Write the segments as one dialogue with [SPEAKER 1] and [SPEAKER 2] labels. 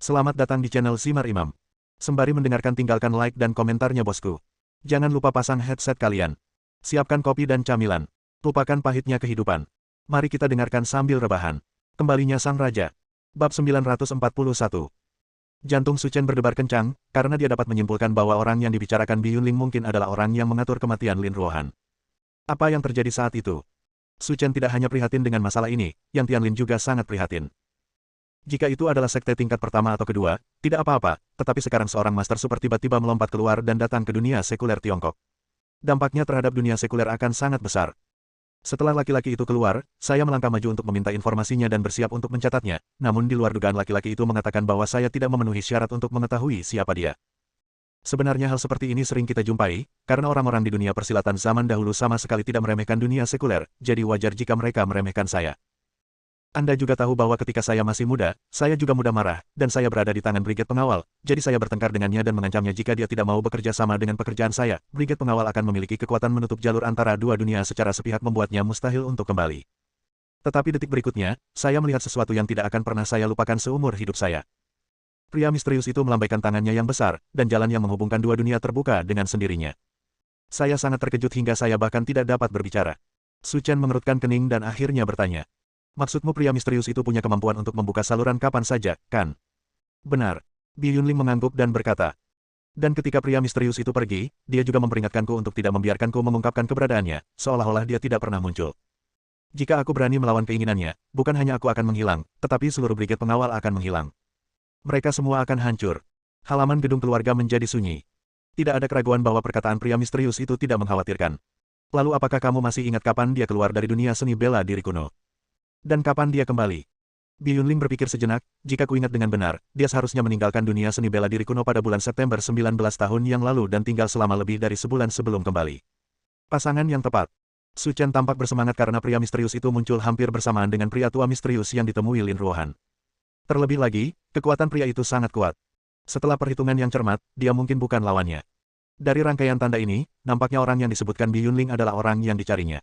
[SPEAKER 1] Selamat datang di channel Simar Imam. Sembari mendengarkan tinggalkan like dan komentarnya bosku. Jangan lupa pasang headset kalian. Siapkan kopi dan camilan. Lupakan pahitnya kehidupan. Mari kita dengarkan sambil rebahan. Kembalinya Sang Raja. Bab 941. Jantung Su Chen berdebar kencang, karena dia dapat menyimpulkan bahwa orang yang dibicarakan Bi Yunling mungkin adalah orang yang mengatur kematian Lin Ruohan. Apa yang terjadi saat itu? Su Chen tidak hanya prihatin dengan masalah ini, Yang Tianlin juga sangat prihatin. Jika itu adalah sekte tingkat pertama atau kedua, tidak apa-apa, tetapi sekarang seorang Master Super tiba-tiba melompat keluar dan datang ke dunia sekuler Tiongkok. Dampaknya terhadap dunia sekuler akan sangat besar. Setelah laki-laki itu keluar, saya melangkah maju untuk meminta informasinya dan bersiap untuk mencatatnya, namun di luar dugaan laki-laki itu mengatakan bahwa saya tidak memenuhi syarat untuk mengetahui siapa dia. Sebenarnya hal seperti ini sering kita jumpai, karena orang-orang di dunia persilatan zaman dahulu sama sekali tidak meremehkan dunia sekuler, jadi wajar jika mereka meremehkan saya. Anda juga tahu bahwa ketika saya masih muda, saya juga mudah marah, dan saya berada di tangan Brigade Pengawal, jadi saya bertengkar dengannya dan mengancamnya jika dia tidak mau bekerja sama dengan pekerjaan saya, Brigade Pengawal akan memiliki kekuatan menutup jalur antara dua dunia secara sepihak membuatnya mustahil untuk kembali. Tetapi detik berikutnya, saya melihat sesuatu yang tidak akan pernah saya lupakan seumur hidup saya. Pria misterius itu melambaikan tangannya yang besar, dan jalan yang menghubungkan dua dunia terbuka dengan sendirinya. Saya sangat terkejut hingga saya bahkan tidak dapat berbicara. Su Chen mengerutkan kening dan akhirnya bertanya. Maksudmu pria misterius itu punya kemampuan untuk membuka saluran kapan saja, kan? Benar. Bi Yunling mengangguk dan berkata. Dan ketika pria misterius itu pergi, dia juga memperingatkanku untuk tidak membiarkanku mengungkapkan keberadaannya, seolah-olah dia tidak pernah muncul. Jika aku berani melawan keinginannya, bukan hanya aku akan menghilang, tetapi seluruh brigade pengawal akan menghilang. Mereka semua akan hancur. Halaman gedung keluarga menjadi sunyi. Tidak ada keraguan bahwa perkataan pria misterius itu tidak mengkhawatirkan. Lalu apakah kamu masih ingat kapan dia keluar dari dunia seni bela diri kuno? Dan kapan dia kembali? Bi Yunling berpikir sejenak, jika ku ingat dengan benar, dia seharusnya meninggalkan dunia seni bela diri kuno pada bulan September 19 tahun yang lalu dan tinggal selama lebih dari sebulan sebelum kembali. Pasangan yang tepat. Su Chen tampak bersemangat karena pria misterius itu muncul hampir bersamaan dengan pria tua misterius yang ditemui Lin Ruohan. Terlebih lagi, kekuatan pria itu sangat kuat. Setelah perhitungan yang cermat, dia mungkin bukan lawannya. Dari rangkaian tanda ini, nampaknya orang yang disebutkan Bi Yunling adalah orang yang dicarinya.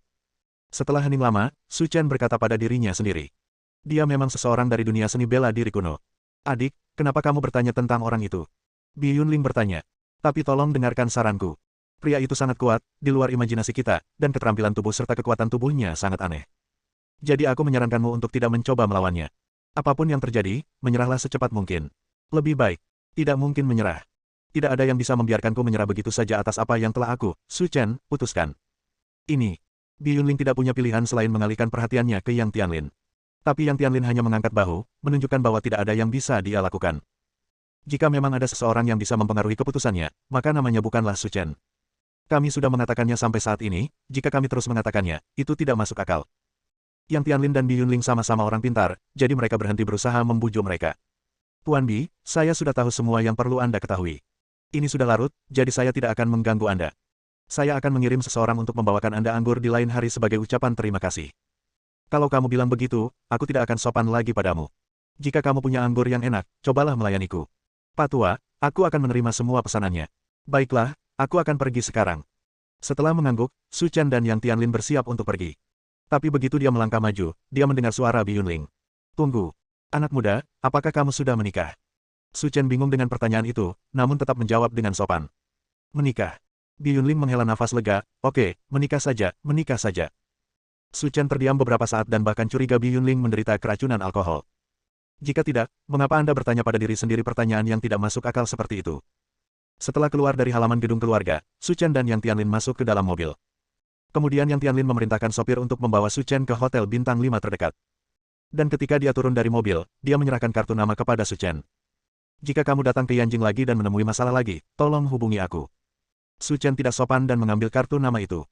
[SPEAKER 1] Setelah hening lama, Su Chen berkata pada dirinya sendiri. Dia memang seseorang dari dunia seni bela diri kuno. Adik, kenapa kamu bertanya tentang orang itu? Bi Yunling bertanya. Tapi tolong dengarkan saranku. Pria itu sangat kuat, di luar imajinasi kita, dan keterampilan tubuh serta kekuatan tubuhnya sangat aneh. Jadi aku menyarankanmu untuk tidak mencoba melawannya. Apapun yang terjadi, menyerahlah secepat mungkin. Lebih baik. Tidak mungkin menyerah. Tidak ada yang bisa membiarkanku menyerah begitu saja atas apa yang telah aku, Su Chen, putuskan. Ini. Bi Yunling tidak punya pilihan selain mengalihkan perhatiannya ke Yang Tianlin. Tapi Yang Tianlin hanya mengangkat bahu, menunjukkan bahwa tidak ada yang bisa dia lakukan. Jika memang ada seseorang yang bisa mempengaruhi keputusannya, maka namanya bukanlah Su Chen. Kami sudah mengatakannya sampai saat ini, jika kami terus mengatakannya, itu tidak masuk akal. Yang Tianlin dan Bi Yunling sama-sama orang pintar, jadi mereka berhenti berusaha membujuk mereka. Tuan Bi, saya sudah tahu semua yang perlu Anda ketahui. Ini sudah larut, jadi saya tidak akan mengganggu Anda. Saya akan mengirim seseorang untuk membawakan Anda anggur di lain hari sebagai ucapan terima kasih. Kalau kamu bilang begitu, aku tidak akan sopan lagi padamu. Jika kamu punya anggur yang enak, cobalah melayaniku. Pak Tua, aku akan menerima semua pesanannya. Baiklah, aku akan pergi sekarang. Setelah mengangguk, Su Chen dan Yang Tianlin bersiap untuk pergi. Tapi begitu dia melangkah maju, dia mendengar suara Bi Yunling. Tunggu. Anak muda, apakah kamu sudah menikah? Su Chen bingung dengan pertanyaan itu, namun tetap menjawab dengan sopan. Menikah. Bi Yunling menghela nafas lega, oke, menikah saja, menikah saja. Su Chen terdiam beberapa saat dan bahkan curiga Bi Yunling menderita keracunan alkohol. Jika tidak, mengapa Anda bertanya pada diri sendiri pertanyaan yang tidak masuk akal seperti itu? Setelah keluar dari halaman gedung keluarga, Su Chen dan Yang Tianlin masuk ke dalam mobil. Kemudian Yang Tianlin memerintahkan sopir untuk membawa Su Chen ke hotel bintang 5 terdekat. Dan ketika dia turun dari mobil, dia menyerahkan kartu nama kepada Su Chen. Jika kamu datang ke Yanjing lagi dan menemui masalah lagi, tolong hubungi aku. Su Chen tidak sopan dan mengambil kartu nama itu.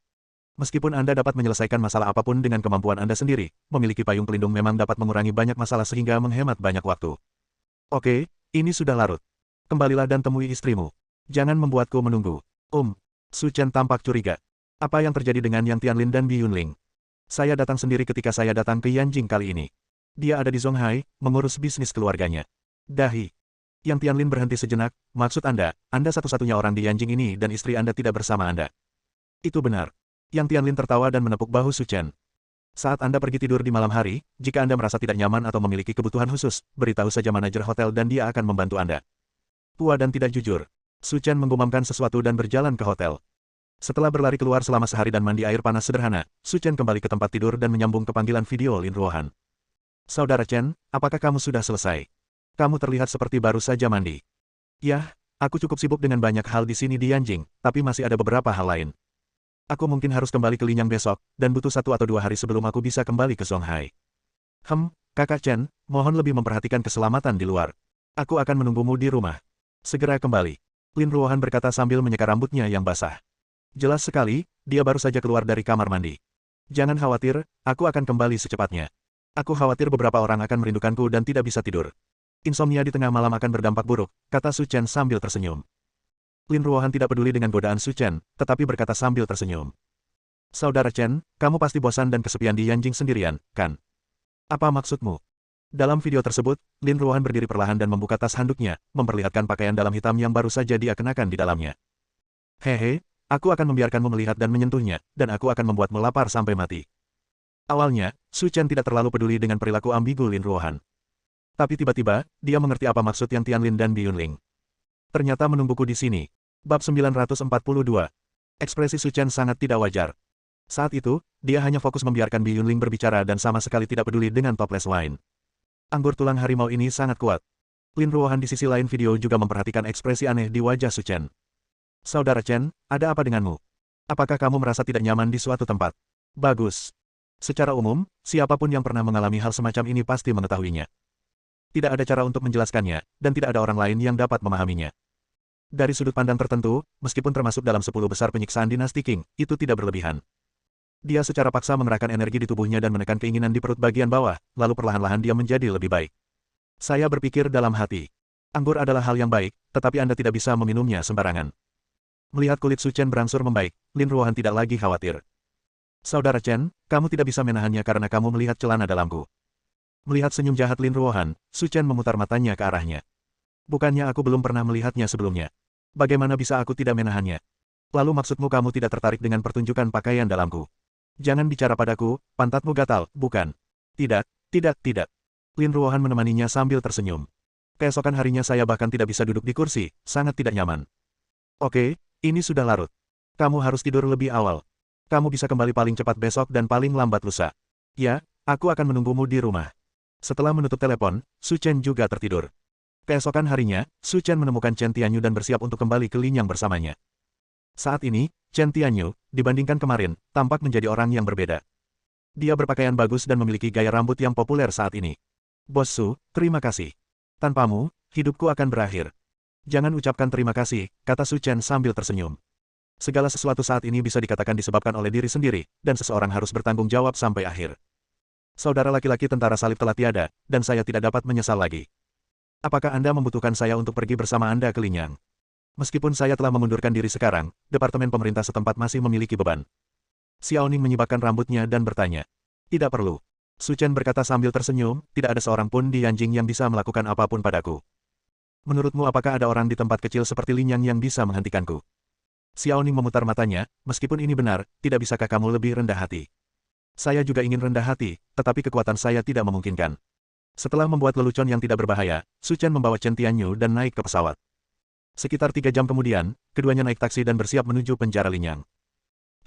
[SPEAKER 1] Meskipun Anda dapat menyelesaikan masalah apapun dengan kemampuan Anda sendiri, memiliki payung pelindung memang dapat mengurangi banyak masalah sehingga menghemat banyak waktu. Oke, ini sudah larut. Kembalilah dan temui istrimu. Jangan membuatku menunggu. Su Chen tampak curiga. Apa yang terjadi dengan Yang Tianlin dan Bi Yunling? Saya datang sendiri ketika saya datang ke Yanjing kali ini. Dia ada di Zonghai, mengurus bisnis keluarganya. Dahi. Yang Tianlin berhenti sejenak, maksud Anda satu-satunya orang di Yanjing ini dan istri Anda tidak bersama Anda. Itu benar. Yang Tianlin tertawa dan menepuk bahu Su Chen. Saat Anda pergi tidur di malam hari, jika Anda merasa tidak nyaman atau memiliki kebutuhan khusus, beritahu saja manajer hotel dan dia akan membantu Anda. Tua dan tidak jujur. Su Chen menggumamkan sesuatu dan berjalan ke hotel. Setelah berlari keluar selama sehari dan mandi air panas sederhana, Su Chen kembali ke tempat tidur dan menyambung ke panggilan video Lin Ruohan. Saudara Chen, apakah kamu sudah selesai? Kamu terlihat seperti baru saja mandi. Yah, aku cukup sibuk dengan banyak hal di sini di Yanjing, tapi masih ada beberapa hal lain. Aku mungkin harus kembali ke Linyang besok, dan butuh 1 atau 2 hari sebelum aku bisa kembali ke Songhai. Kakak Chen, mohon lebih memperhatikan keselamatan di luar. Aku akan menunggumu di rumah. Segera kembali. Lin Ruohan berkata sambil menyeka rambutnya yang basah. Jelas sekali, dia baru saja keluar dari kamar mandi. Jangan khawatir, aku akan kembali secepatnya. Aku khawatir beberapa orang akan merindukanku dan tidak bisa tidur. Insomnia di tengah malam akan berdampak buruk, kata Su Chen sambil tersenyum. Lin Ruohan tidak peduli dengan godaan Su Chen, tetapi berkata sambil tersenyum. Saudara Chen, kamu pasti bosan dan kesepian di Yanjing sendirian, kan? Apa maksudmu? Dalam video tersebut, Lin Ruohan berdiri perlahan dan membuka tas handuknya, memperlihatkan pakaian dalam hitam yang baru saja dia kenakan di dalamnya. Hehe, aku akan membiarkanmu melihat dan menyentuhnya, dan aku akan membuatmu lapar sampai mati. Awalnya, Su Chen tidak terlalu peduli dengan perilaku ambigu Lin Ruohan. Tapi tiba-tiba, dia mengerti apa maksud yang Tianlin dan Bi Yunling. Ternyata menungguku di sini. Bab 942. Ekspresi Su Chen sangat tidak wajar. Saat itu, dia hanya fokus membiarkan Bi Yunling berbicara dan sama sekali tidak peduli dengan toples wine. Anggur tulang harimau ini sangat kuat. Lin Ruohan di sisi lain video juga memperhatikan ekspresi aneh di wajah Su Chen. Saudara Chen, ada apa denganmu? Apakah kamu merasa tidak nyaman di suatu tempat? Bagus. Secara umum, siapapun yang pernah mengalami hal semacam ini pasti mengetahuinya. Tidak ada cara untuk menjelaskannya, dan tidak ada orang lain yang dapat memahaminya. Dari sudut pandang tertentu, meskipun termasuk dalam 10 besar penyiksaan dinasti Qing, itu tidak berlebihan. Dia secara paksa mengerahkan energi di tubuhnya dan menekan keinginan di perut bagian bawah, lalu perlahan-lahan dia menjadi lebih baik. Saya berpikir dalam hati. Anggur adalah hal yang baik, tetapi Anda tidak bisa meminumnya sembarangan. Melihat kulit Su Chen berangsur membaik, Lin Ruohan tidak lagi khawatir. Saudara Chen, kamu tidak bisa menahannya karena kamu melihat celana dalamku. Melihat senyum jahat Lin Ruohan, Su Chen memutar matanya ke arahnya. Bukannya aku belum pernah melihatnya sebelumnya. Bagaimana bisa aku tidak menahannya? Lalu maksudmu kamu tidak tertarik dengan pertunjukan pakaian dalamku? Jangan bicara padaku, pantatmu gatal, bukan? Tidak, tidak. Lin Ruohan menemaninya sambil tersenyum. Keesokan harinya saya bahkan tidak bisa duduk di kursi, sangat tidak nyaman. Oke, ini sudah larut. Kamu harus tidur lebih awal. Kamu bisa kembali paling cepat besok dan paling lambat lusa. Ya, aku akan menunggumu di rumah. Setelah menutup telepon, Su Chen juga tertidur. Keesokan harinya, Su Chen menemukan Chen Tianyu dan bersiap untuk kembali ke Linyang bersamanya. Saat ini, Chen Tianyu, dibandingkan kemarin, tampak menjadi orang yang berbeda. Dia berpakaian bagus dan memiliki gaya rambut yang populer saat ini. Bos Su, terima kasih. Tanpamu, hidupku akan berakhir. Jangan ucapkan terima kasih, kata Su Chen sambil tersenyum. Segala sesuatu saat ini bisa dikatakan disebabkan oleh diri sendiri, dan seseorang harus bertanggung jawab sampai akhir. Saudara laki-laki tentara salib telah tiada, dan saya tidak dapat menyesal lagi. Apakah Anda membutuhkan saya untuk pergi bersama Anda ke Linyang? Meskipun saya telah mengundurkan diri sekarang, Departemen Pemerintah setempat masih memiliki beban. Xiao Ning menyibakkan rambutnya dan bertanya. Tidak perlu. Su Chen berkata sambil tersenyum, tidak ada seorang pun di Yanjing yang bisa melakukan apapun padaku. Menurutmu apakah ada orang di tempat kecil seperti Linyang yang bisa menghentikanku? Xiao Ning memutar matanya, meskipun ini benar, tidak bisakah kamu lebih rendah hati? Saya juga ingin rendah hati, tetapi kekuatan saya tidak memungkinkan. Setelah membuat lelucon yang tidak berbahaya, Su Chen membawa Chen Tianyu dan naik ke pesawat. Sekitar 3 jam kemudian, keduanya naik taksi dan bersiap menuju penjara Linyang.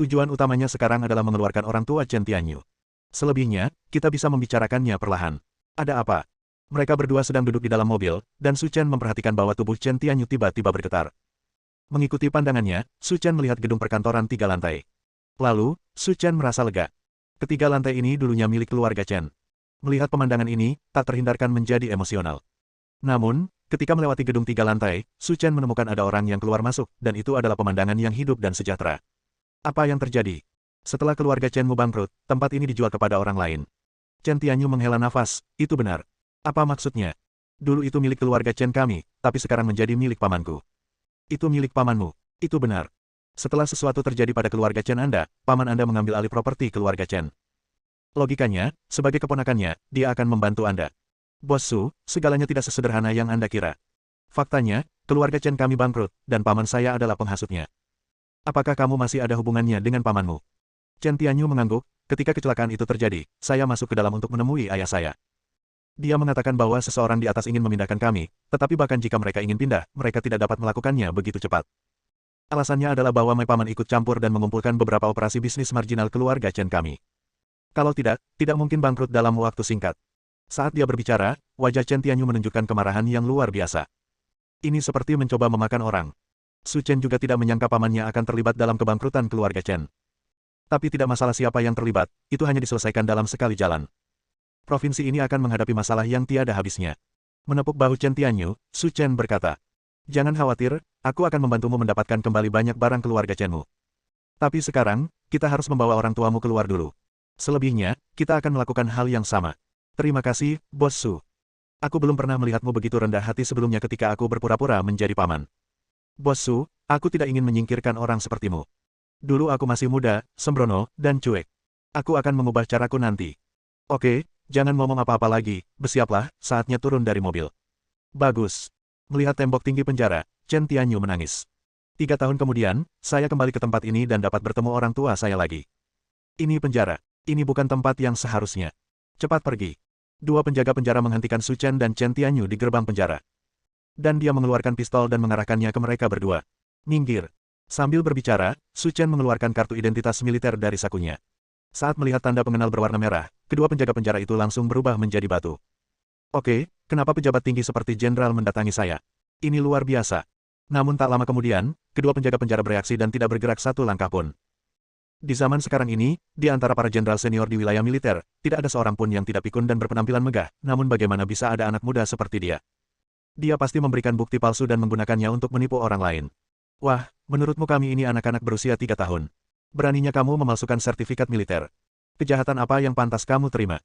[SPEAKER 1] Tujuan utamanya sekarang adalah mengeluarkan orang tua Chen Tianyu. Selebihnya, kita bisa membicarakannya perlahan. Ada apa? Mereka berdua sedang duduk di dalam mobil, dan Su Chen memperhatikan bahwa tubuh Chen Tianyu tiba-tiba bergetar. Mengikuti pandangannya, Su Chen melihat gedung perkantoran 3 lantai. Lalu, Su Chen merasa lega. Ketiga lantai ini dulunya milik keluarga Chen. Melihat pemandangan ini, tak terhindarkan menjadi emosional. Namun, ketika melewati gedung 3 lantai, Su Chen menemukan ada orang yang keluar masuk, dan itu adalah pemandangan yang hidup dan sejahtera. Apa yang terjadi? Setelah keluarga Chen Mu bangkrut, tempat ini dijual kepada orang lain. Chen Tianyu menghela nafas, itu benar. Apa maksudnya? Dulu itu milik keluarga Chen kami, tapi sekarang menjadi milik pamanku. Itu milik pamanmu. Itu benar. Setelah sesuatu terjadi pada keluarga Chen Anda, paman Anda mengambil alih properti keluarga Chen. Logikanya, sebagai keponakannya, dia akan membantu Anda. Bos Su, segalanya tidak sesederhana yang Anda kira. Faktanya, keluarga Chen kami bangkrut, dan paman saya adalah penghasutnya. Apakah kamu masih ada hubungannya dengan pamanmu? Chen Tianyu mengangguk, ketika kecelakaan itu terjadi, saya masuk ke dalam untuk menemui ayah saya. Dia mengatakan bahwa seseorang di atas ingin memindahkan kami, tetapi bahkan jika mereka ingin pindah, mereka tidak dapat melakukannya begitu cepat. Alasannya adalah bahwa My Paman ikut campur dan mengumpulkan beberapa operasi bisnis marginal keluarga Chen kami. Kalau tidak, tidak mungkin bangkrut dalam waktu singkat. Saat dia berbicara, wajah Chen Tianyu menunjukkan kemarahan yang luar biasa. Ini seperti mencoba memakan orang. Su Chen juga tidak menyangka pamannya akan terlibat dalam kebangkrutan keluarga Chen. Tapi tidak masalah siapa yang terlibat, itu hanya diselesaikan dalam sekali jalan. Provinsi ini akan menghadapi masalah yang tiada habisnya. Menepuk bahu Chen Tianyu, Su Chen berkata, "Jangan khawatir, aku akan membantumu mendapatkan kembali banyak barang keluarga Chenmu. Tapi sekarang, kita harus membawa orang tuamu keluar dulu. Selebihnya, kita akan melakukan hal yang sama. Terima kasih, Bos Su. Aku belum pernah melihatmu begitu rendah hati sebelumnya ketika aku berpura-pura menjadi paman. Bos Su, aku tidak ingin menyingkirkan orang sepertimu. Dulu aku masih muda, sembrono, dan cuek. Aku akan mengubah caraku nanti. Oke, jangan ngomong apa-apa lagi, bersiaplah, saatnya turun dari mobil." Bagus. Melihat tembok tinggi penjara, Chen Tianyu menangis. 3 tahun kemudian, saya kembali ke tempat ini dan dapat bertemu orang tua saya lagi. Ini penjara. Ini bukan tempat yang seharusnya. Cepat pergi. Dua penjaga penjara menghentikan Su Chen dan Chen Tianyu di gerbang penjara. Dan dia mengeluarkan pistol dan mengarahkannya ke mereka berdua. Minggir. Sambil berbicara, Su Chen mengeluarkan kartu identitas militer dari sakunya. Saat melihat tanda pengenal berwarna merah, kedua penjaga penjara itu langsung berubah menjadi batu. Oke, kenapa pejabat tinggi seperti jenderal mendatangi saya? Ini luar biasa. Namun tak lama kemudian, kedua penjaga penjara bereaksi dan tidak bergerak satu langkah pun. Di zaman sekarang ini, di antara para jenderal senior di wilayah militer, tidak ada seorang pun yang tidak pikun dan berpenampilan megah, namun bagaimana bisa ada anak muda seperti dia? Dia pasti memberikan bukti palsu dan menggunakannya untuk menipu orang lain. Wah, menurutmu kami ini anak-anak berusia 3 tahun. Beraninya kamu memalsukan sertifikat militer. Kejahatan apa yang pantas kamu terima?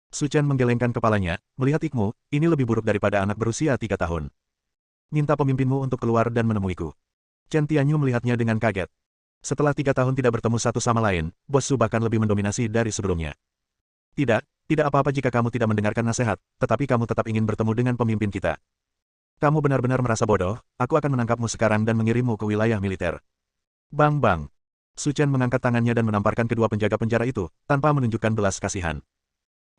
[SPEAKER 1] Su Chen menggelengkan kepalanya, melihat Ikmu, ini lebih buruk daripada anak berusia 3 tahun. Minta pemimpinmu untuk keluar dan menemuiku. Chen Tianyu melihatnya dengan kaget. Setelah 3 tahun tidak bertemu satu sama lain, Bos Su bahkan lebih mendominasi dari sebelumnya. Tidak apa-apa jika kamu tidak mendengarkan nasihat, tetapi kamu tetap ingin bertemu dengan pemimpin kita. Kamu benar-benar merasa bodoh, aku akan menangkapmu sekarang dan mengirimmu ke wilayah militer. Bang bang. Su Chen mengangkat tangannya dan menamparkan kedua penjaga penjara itu, tanpa menunjukkan belas kasihan.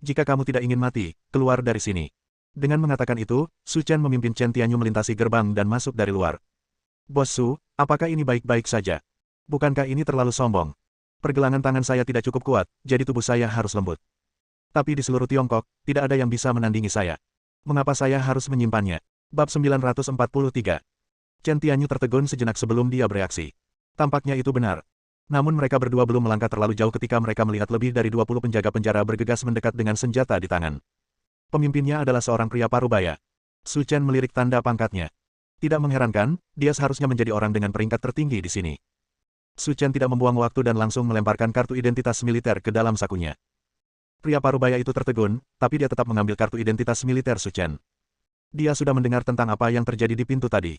[SPEAKER 1] Jika kamu tidak ingin mati, keluar dari sini. Dengan mengatakan itu, Su Chen memimpin Chen Tianyu melintasi gerbang dan masuk dari luar. Bos Su, apakah ini baik-baik saja? Bukankah ini terlalu sombong? Pergelangan tangan saya tidak cukup kuat, jadi tubuh saya harus lembut. Tapi di seluruh Tiongkok, tidak ada yang bisa menandingi saya. Mengapa saya harus menyimpannya? Bab 943. Chen Tianyu tertegun sejenak sebelum dia bereaksi. Tampaknya itu benar. Namun mereka berdua belum melangkah terlalu jauh ketika mereka melihat lebih dari 20 penjaga penjara bergegas mendekat dengan senjata di tangan. Pemimpinnya adalah seorang pria parubaya. Su Chen melirik tanda pangkatnya. Tidak mengherankan, dia seharusnya menjadi orang dengan peringkat tertinggi di sini. Su Chen tidak membuang waktu dan langsung melemparkan kartu identitas militer ke dalam sakunya. Pria parubaya itu tertegun, tapi dia tetap mengambil kartu identitas militer Su Chen. Dia sudah mendengar tentang apa yang terjadi di pintu tadi.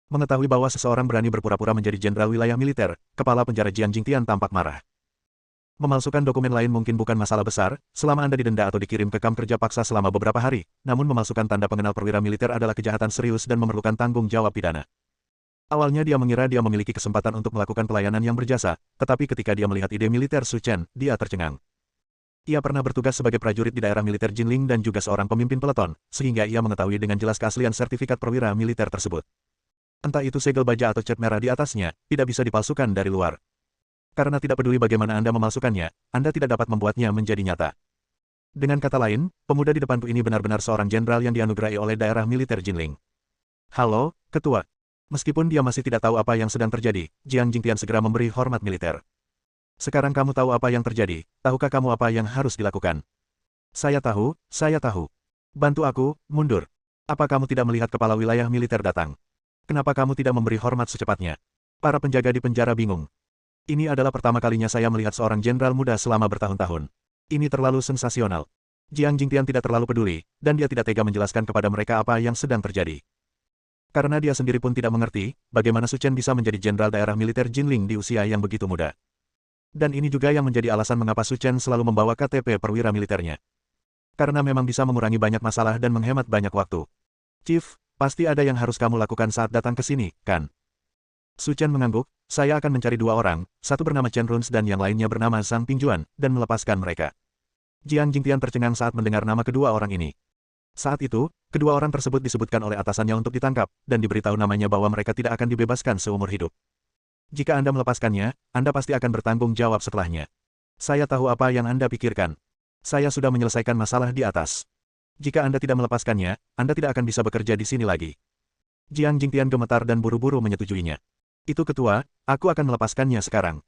[SPEAKER 1] Mengetahui bahwa seseorang berani berpura-pura menjadi jenderal wilayah militer, kepala penjara Jiang Jingtian tampak marah. Memalsukan dokumen lain mungkin bukan masalah besar, selama Anda didenda atau dikirim ke kamp kerja paksa selama beberapa hari, namun memalsukan tanda pengenal perwira militer adalah kejahatan serius dan memerlukan tanggung jawab pidana. Awalnya dia mengira dia memiliki kesempatan untuk melakukan pelayanan yang berjasa, tetapi ketika dia melihat ide militer Su Chen, dia tercengang. Ia pernah bertugas sebagai prajurit di daerah militer Jinling dan juga seorang pemimpin peleton, sehingga ia mengetahui dengan jelas keaslian sertifikat perwira militer tersebut. Entah itu segel baja atau cat merah di atasnya, tidak bisa dipalsukan dari luar. Karena tidak peduli bagaimana Anda memalsukannya, Anda tidak dapat membuatnya menjadi nyata. Dengan kata lain, pemuda di depanku ini benar-benar seorang jenderal yang dianugerahi oleh daerah militer Jinling. Halo, Ketua. Meskipun dia masih tidak tahu apa yang sedang terjadi, Jiang Jingtian segera memberi hormat militer. Sekarang kamu tahu apa yang terjadi, tahukah kamu apa yang harus dilakukan? Saya tahu, saya tahu. Bantu aku, mundur. Apa kamu tidak melihat kepala wilayah militer datang? Kenapa kamu tidak memberi hormat secepatnya? Para penjaga di penjara bingung. Ini adalah pertama kalinya saya melihat seorang jenderal muda selama bertahun-tahun. Ini terlalu sensasional. Jiang Jingtian tidak terlalu peduli, dan dia tidak tega menjelaskan kepada mereka apa yang sedang terjadi. Karena dia sendiri pun tidak mengerti, bagaimana Su Chen bisa menjadi jenderal daerah militer Jinling di usia yang begitu muda. Dan ini juga yang menjadi alasan mengapa Su Chen selalu membawa KTP perwira militernya. Karena memang bisa mengurangi banyak masalah dan menghemat banyak waktu. Chief, pasti ada yang harus kamu lakukan saat datang ke sini, kan? Su Chen mengangguk, Saya akan mencari dua orang, satu bernama Chen Runs dan yang lainnya bernama Zhang Pingjuan, dan melepaskan mereka. Jiang Jingtian tercengang saat mendengar nama kedua orang ini. Saat itu, kedua orang tersebut disebutkan oleh atasannya untuk ditangkap, dan diberitahu namanya bahwa mereka tidak akan dibebaskan seumur hidup. Jika Anda melepaskannya, Anda pasti akan bertanggung jawab setelahnya. Saya tahu apa yang Anda pikirkan. Saya sudah menyelesaikan masalah di atas. Jika Anda tidak melepaskannya, Anda tidak akan bisa bekerja di sini lagi. Jiang Jingtian gemetar dan buru-buru menyetujuinya. Itu ketua, aku akan melepaskannya sekarang.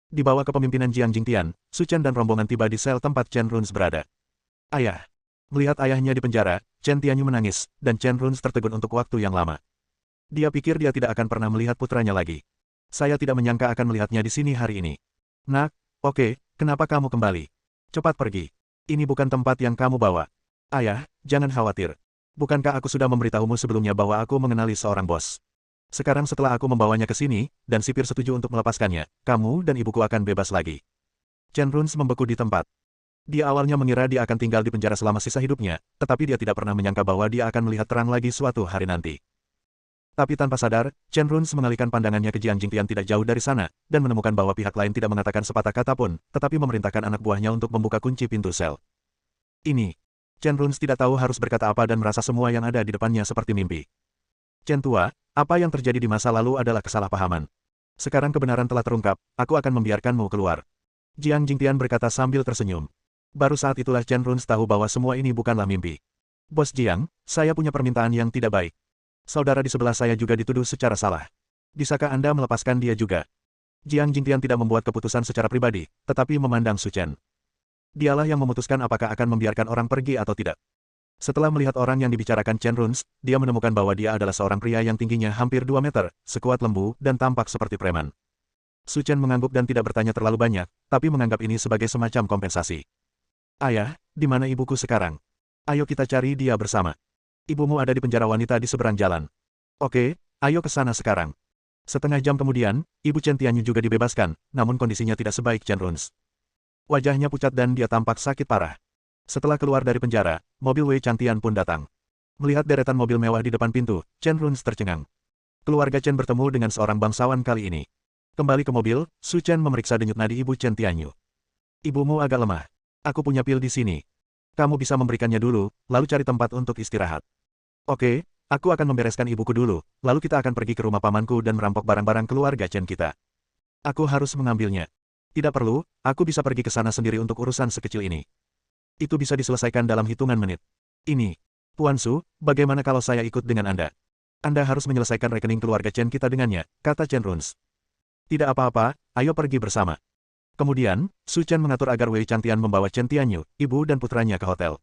[SPEAKER 1] Di bawah kepemimpinan Jiang Jingtian, Su Chen dan rombongan tiba di sel tempat Chen Runs berada. Ayah. Melihat ayahnya di penjara, Chen Tianyu menangis, dan Chen Runs tertegun untuk waktu yang lama. Dia pikir dia tidak akan pernah melihat putranya lagi. Saya tidak menyangka akan melihatnya di sini hari ini. Nak, oke, kenapa kamu kembali? Cepat pergi. Ini bukan tempat yang kamu bawa. Ayah, jangan khawatir. Bukankah aku sudah memberitahumu sebelumnya bahwa aku mengenali seorang bos? Sekarang setelah aku membawanya ke sini, dan sipir setuju untuk melepaskannya, kamu dan ibuku akan bebas lagi. Chen Runs membeku di tempat. Dia awalnya mengira dia akan tinggal di penjara selama sisa hidupnya, tetapi dia tidak pernah menyangka bahwa dia akan melihat terang lagi suatu hari nanti. Tapi tanpa sadar, Chen Runs mengalihkan pandangannya ke Jiang Jingtian tidak jauh dari sana, dan menemukan bahwa pihak lain tidak mengatakan sepatah kata pun, tetapi memerintahkan anak buahnya untuk membuka kunci pintu sel. Ini. Chen Runs tidak tahu harus berkata apa dan merasa semua yang ada di depannya seperti mimpi. Chen tua, apa yang terjadi di masa lalu adalah kesalahpahaman. Sekarang kebenaran telah terungkap, aku akan membiarkanmu keluar. Jiang Jingtian berkata sambil tersenyum. Baru saat itulah Chen Runs tahu bahwa semua ini bukanlah mimpi. Bos Jiang, saya punya permintaan yang tidak baik. Saudara di sebelah saya juga dituduh secara salah. Bisakah Anda melepaskan dia juga? Jiang Jingtian tidak membuat keputusan secara pribadi, tetapi memandang Su Chen. Dialah yang memutuskan apakah akan membiarkan orang pergi atau tidak. Setelah melihat orang yang dibicarakan Chen Runs, dia menemukan bahwa dia adalah seorang pria yang tingginya hampir 2 meter, sekuat lembu, dan tampak seperti preman. Su Chen mengangguk dan tidak bertanya terlalu banyak, tapi menganggap ini sebagai semacam kompensasi. Ayah, di mana ibuku sekarang? Ayo kita cari dia bersama. Ibumu ada di penjara wanita di seberang jalan. Oke, ayo ke sana sekarang. Setengah jam kemudian, Ibu Chen Tianyu juga dibebaskan, namun kondisinya tidak sebaik Chen Runs. Wajahnya pucat dan dia tampak sakit parah. Setelah keluar dari penjara, mobil Wei Chantian pun datang. Melihat deretan mobil mewah di depan pintu, Chen Runs tercengang. Keluarga Chen bertemu dengan seorang bangsawan kali ini. Kembali ke mobil, Su Chen memeriksa denyut nadi Ibu Chen Tianyu. Ibumu agak lemah. Aku punya pil di sini. Kamu bisa memberikannya dulu, lalu cari tempat untuk istirahat. Oke, aku akan membereskan ibuku dulu, lalu kita akan pergi ke rumah pamanku dan merampok barang-barang keluarga Chen kita. Aku harus mengambilnya. Tidak perlu, aku bisa pergi ke sana sendiri untuk urusan sekecil ini. Itu bisa diselesaikan dalam hitungan menit. Ini. Puan Su, bagaimana kalau saya ikut dengan Anda? Anda harus menyelesaikan rekening keluarga Chen kita dengannya, kata Chen Runs. Tidak apa-apa, ayo pergi bersama. Kemudian, Su Chen mengatur agar Wei Chantian membawa Chen Tianyu, ibu dan putranya ke hotel.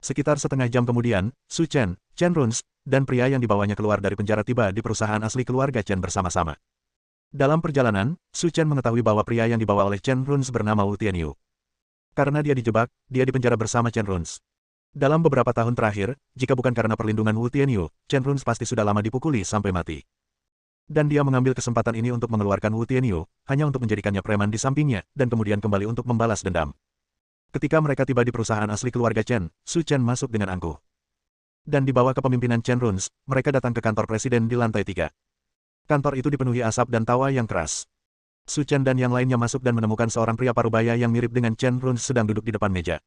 [SPEAKER 1] Sekitar setengah jam kemudian, Su Chen, Chen Runs, dan pria yang dibawanya keluar dari penjara tiba di perusahaan asli keluarga Chen bersama-sama. Dalam perjalanan, Su Chen mengetahui bahwa pria yang dibawa oleh Chen Runs bernama Wu Tianyu. Karena dia dijebak, dia dipenjara bersama Chen Runs. Dalam beberapa tahun terakhir, jika bukan karena perlindungan Wu Tianyu, Chen Runs pasti sudah lama dipukuli sampai mati. Dan dia mengambil kesempatan ini untuk mengeluarkan Wu Tianyu, hanya untuk menjadikannya preman di sampingnya, dan kemudian kembali untuk membalas dendam. Ketika mereka tiba di perusahaan asli keluarga Chen, Su Chen masuk dengan angkuh. Dan di bawah kepemimpinan Chen Runs, mereka datang ke kantor presiden di lantai 3. Kantor itu dipenuhi asap dan tawa yang keras. Su Chen dan yang lainnya masuk dan menemukan seorang pria parubaya yang mirip dengan Chen Runs sedang duduk di depan meja.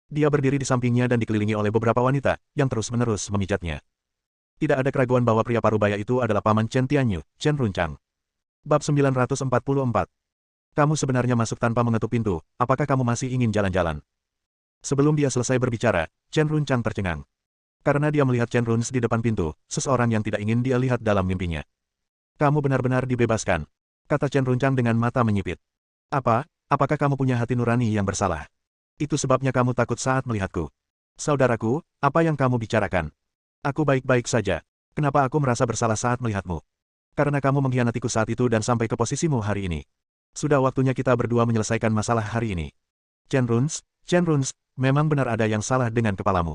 [SPEAKER 1] Dia berdiri di sampingnya dan dikelilingi oleh beberapa wanita, yang terus-menerus memijatnya. Tidak ada keraguan bahwa pria parubaya itu adalah paman Chen Tianyu, Chen Runcang. Bab 944. Kamu sebenarnya masuk tanpa mengetuk pintu, apakah kamu masih ingin jalan-jalan? Sebelum dia selesai berbicara, Chen Runcang tercengang. Karena dia melihat Chen Runs di depan pintu, seseorang yang tidak ingin dia lihat dalam mimpinya. Kamu benar-benar dibebaskan, kata Chen Runcang dengan mata menyipit. Apakah kamu punya hati nurani yang bersalah? Itu sebabnya kamu takut saat melihatku. Saudaraku, apa yang kamu bicarakan? Aku baik-baik saja. Kenapa aku merasa bersalah saat melihatmu? Karena kamu mengkhianatiku saat itu dan sampai ke posisimu hari ini. Sudah waktunya kita berdua menyelesaikan masalah hari ini. Chen Runs, memang benar ada yang salah dengan kepalamu.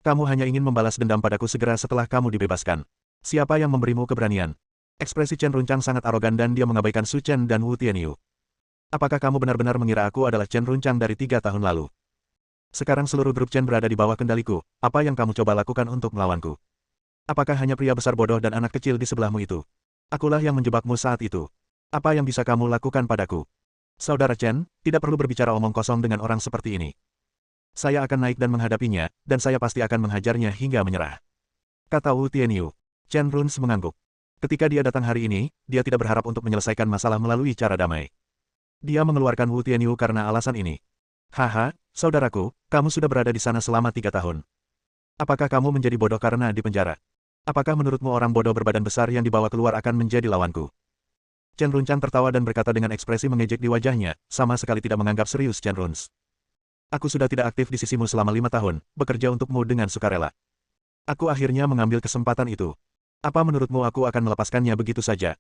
[SPEAKER 1] Kamu hanya ingin membalas dendam padaku segera setelah kamu dibebaskan. Siapa yang memberimu keberanian? Ekspresi Chen Runcang sangat arogan dan dia mengabaikan Su Chen dan Wu Tianyu. Apakah kamu benar-benar mengira aku adalah Chen Runcang dari 3 tahun lalu? Sekarang seluruh grup Chen berada di bawah kendaliku, apa yang kamu coba lakukan untuk melawanku? Apakah hanya pria besar bodoh dan anak kecil di sebelahmu itu? Akulah yang menjebakmu saat itu. Apa yang bisa kamu lakukan padaku? Saudara Chen, tidak perlu berbicara omong kosong dengan orang seperti ini. Saya akan naik dan menghadapinya, dan saya pasti akan menghajarnya hingga menyerah. Kata Wu Tianyu. Chen Runs mengangguk. Ketika dia datang hari ini, dia tidak berharap untuk menyelesaikan masalah melalui cara damai. Dia mengeluarkan Wu Tianyu karena alasan ini. Haha, saudaraku, kamu sudah berada di sana selama 3 tahun. Apakah kamu menjadi bodoh karena di penjara? Apakah menurutmu orang bodoh berbadan besar yang dibawa keluar akan menjadi lawanku? Chen Runcang tertawa dan berkata dengan ekspresi mengejek di wajahnya, sama sekali tidak menganggap serius Chen Runs. Aku sudah tidak aktif di sisimu selama 5 tahun, bekerja untukmu dengan sukarela. Aku akhirnya mengambil kesempatan itu. Apa menurutmu aku akan melepaskannya begitu saja?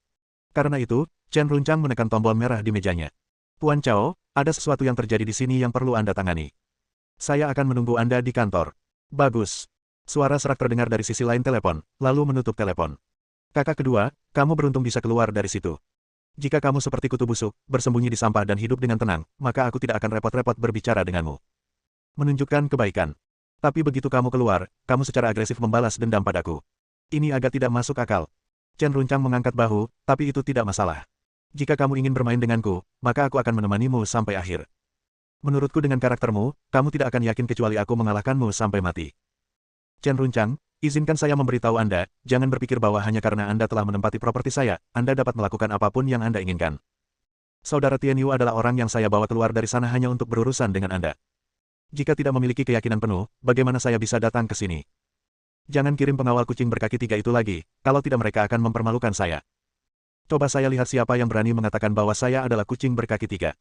[SPEAKER 1] Karena itu, Chen Runcang menekan tombol merah di mejanya. Puan Chao, ada sesuatu yang terjadi di sini yang perlu Anda tangani. Saya akan menunggu Anda di kantor. Bagus. Suara serak terdengar dari sisi lain telepon, lalu menutup telepon. Kakak kedua, kamu beruntung bisa keluar dari situ. Jika kamu seperti kutu busuk, bersembunyi di sampah dan hidup dengan tenang, maka aku tidak akan repot-repot berbicara denganmu. Menunjukkan kebaikan. Tapi begitu kamu keluar, kamu secara agresif membalas dendam padaku. Ini agak tidak masuk akal. Chen Runcang mengangkat bahu, tapi itu tidak masalah. Jika kamu ingin bermain denganku, maka aku akan menemanimu sampai akhir. Menurutku dengan karaktermu, kamu tidak akan yakin kecuali aku mengalahkanmu sampai mati. Chen Runcang, izinkan saya memberitahu Anda, jangan berpikir bahwa hanya karena Anda telah menempati properti saya, Anda dapat melakukan apapun yang Anda inginkan. Saudara Tianyu adalah orang yang saya bawa keluar dari sana hanya untuk berurusan dengan Anda. Jika tidak memiliki keyakinan penuh, bagaimana saya bisa datang ke sini? Jangan kirim pengawal kucing berkaki 3 itu lagi, kalau tidak mereka akan mempermalukan saya. Coba saya lihat siapa yang berani mengatakan bahwa saya adalah kucing berkaki 3.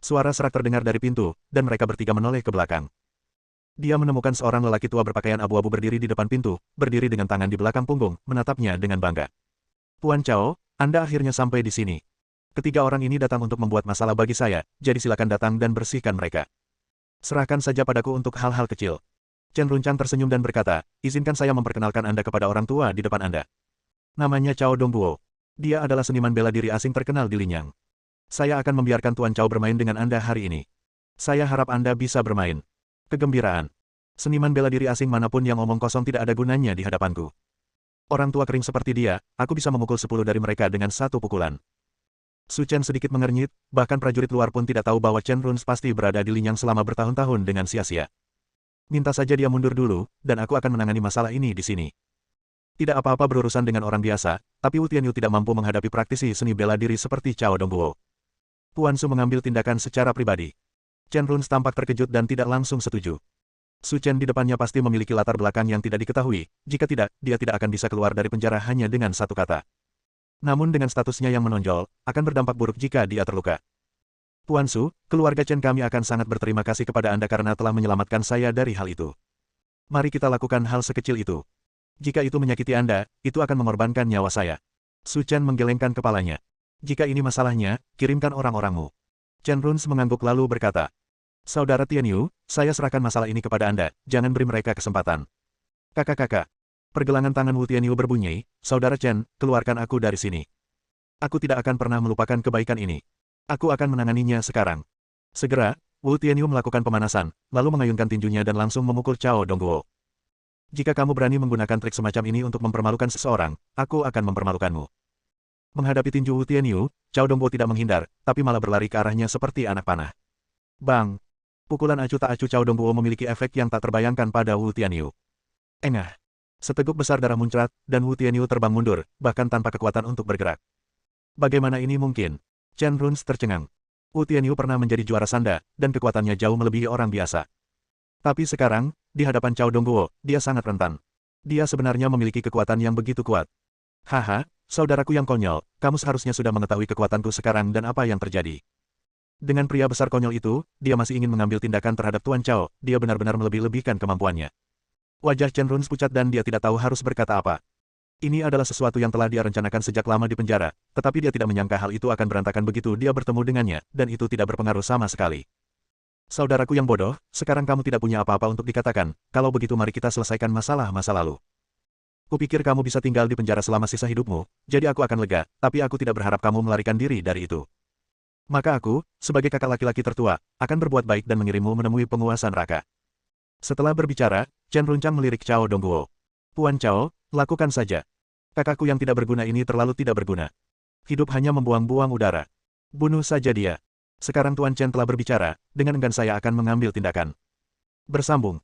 [SPEAKER 1] Suara serak terdengar dari pintu, dan mereka bertiga menoleh ke belakang. Dia menemukan seorang lelaki tua berpakaian abu-abu berdiri di depan pintu, berdiri dengan tangan di belakang punggung, menatapnya dengan bangga. Puan Chao, Anda akhirnya sampai di sini. Ketiga orang ini datang untuk membuat masalah bagi saya, jadi silakan datang dan bersihkan mereka. Serahkan saja padaku untuk hal-hal kecil. Chen Runcang tersenyum dan berkata, izinkan saya memperkenalkan Anda kepada orang tua di depan Anda. Namanya Cao Dongguo. Dia adalah seniman bela diri asing terkenal di Linyang. Saya akan membiarkan Tuan Cao bermain dengan Anda hari ini. Saya harap Anda bisa bermain. Kegembiraan. Seniman bela diri asing manapun yang omong kosong tidak ada gunanya di hadapanku. Orang tua kering seperti dia, aku bisa memukul 10 dari mereka dengan satu pukulan. Su Chen sedikit mengernyit, bahkan prajurit luar pun tidak tahu bahwa Chen Runs pasti berada di Linyang selama bertahun-tahun dengan sia-sia. Minta saja dia mundur dulu, dan aku akan menangani masalah ini di sini. Tidak apa-apa berurusan dengan orang biasa, tapi Wu Tianyu tidak mampu menghadapi praktisi seni bela diri seperti Cao Dongguo. Puan Su mengambil tindakan secara pribadi. Chen Runs tampak terkejut dan tidak langsung setuju. Su Chen di depannya pasti memiliki latar belakang yang tidak diketahui, jika tidak, dia tidak akan bisa keluar dari penjara hanya dengan satu kata. Namun dengan statusnya yang menonjol, akan berdampak buruk jika dia terluka. Puan Su, keluarga Chen kami akan sangat berterima kasih kepada Anda karena telah menyelamatkan saya dari hal itu. Mari kita lakukan hal sekecil itu. Jika itu menyakiti Anda, itu akan mengorbankan nyawa saya. Su Chen menggelengkan kepalanya. Jika ini masalahnya, kirimkan orang-orangmu. Chen Runs mengangguk lalu berkata, Saudara Tianyu, saya serahkan masalah ini kepada Anda, jangan beri mereka kesempatan. Kakak-kakak. Pergelangan tangan Wu Tianyu berbunyi, Saudara Chen, keluarkan aku dari sini. Aku tidak akan pernah melupakan kebaikan ini. Aku akan menanganinya sekarang. Segera, Wu Tianyu melakukan pemanasan, lalu mengayunkan tinjunya dan langsung memukul Cao Dongguo. Jika kamu berani menggunakan trik semacam ini untuk mempermalukan seseorang, aku akan mempermalukanmu. Menghadapi tinju Wu Tianyu, Cao Dongguo tidak menghindar, tapi malah berlari ke arahnya seperti anak panah. Bang! Pukulan acu tak acu Cao Dongguo memiliki efek yang tak terbayangkan pada Wu Tianyu. Engah! Seteguk besar darah muncrat, dan Wu Tianyu terbang mundur, bahkan tanpa kekuatan untuk bergerak. Bagaimana ini mungkin? Chen Runs tercengang. Wu Tianyu pernah menjadi juara sanda, dan kekuatannya jauh melebihi orang biasa. Tapi sekarang, di hadapan Cao Dongguo, dia sangat rentan. Dia sebenarnya memiliki kekuatan yang begitu kuat. Haha, saudaraku yang konyol, kamu seharusnya sudah mengetahui kekuatanku sekarang dan apa yang terjadi. Dengan pria besar konyol itu, dia masih ingin mengambil tindakan terhadap Tuan Cao, dia benar-benar melebih-lebihkan kemampuannya. Wajah Chen Runs pucat dan dia tidak tahu harus berkata apa. Ini adalah sesuatu yang telah dia rencanakan sejak lama di penjara, tetapi dia tidak menyangka hal itu akan berantakan begitu dia bertemu dengannya, dan itu tidak berpengaruh sama sekali. Saudaraku yang bodoh, sekarang kamu tidak punya apa-apa untuk dikatakan, kalau begitu mari kita selesaikan masalah masa lalu. Kupikir kamu bisa tinggal di penjara selama sisa hidupmu, jadi aku akan lega, tapi aku tidak berharap kamu melarikan diri dari itu. Maka aku, sebagai kakak laki-laki tertua, akan berbuat baik dan mengirimmu menemui penguasa neraka. Setelah berbicara, Chen Runcang melirik Cao Dongguo. Puan Chao, lakukan saja. Kakakku yang tidak berguna ini terlalu tidak berguna. Hidup hanya membuang-buang udara. Bunuh saja dia. Sekarang Tuan Chen telah berbicara, dengan enggan saya akan mengambil tindakan. Bersambung.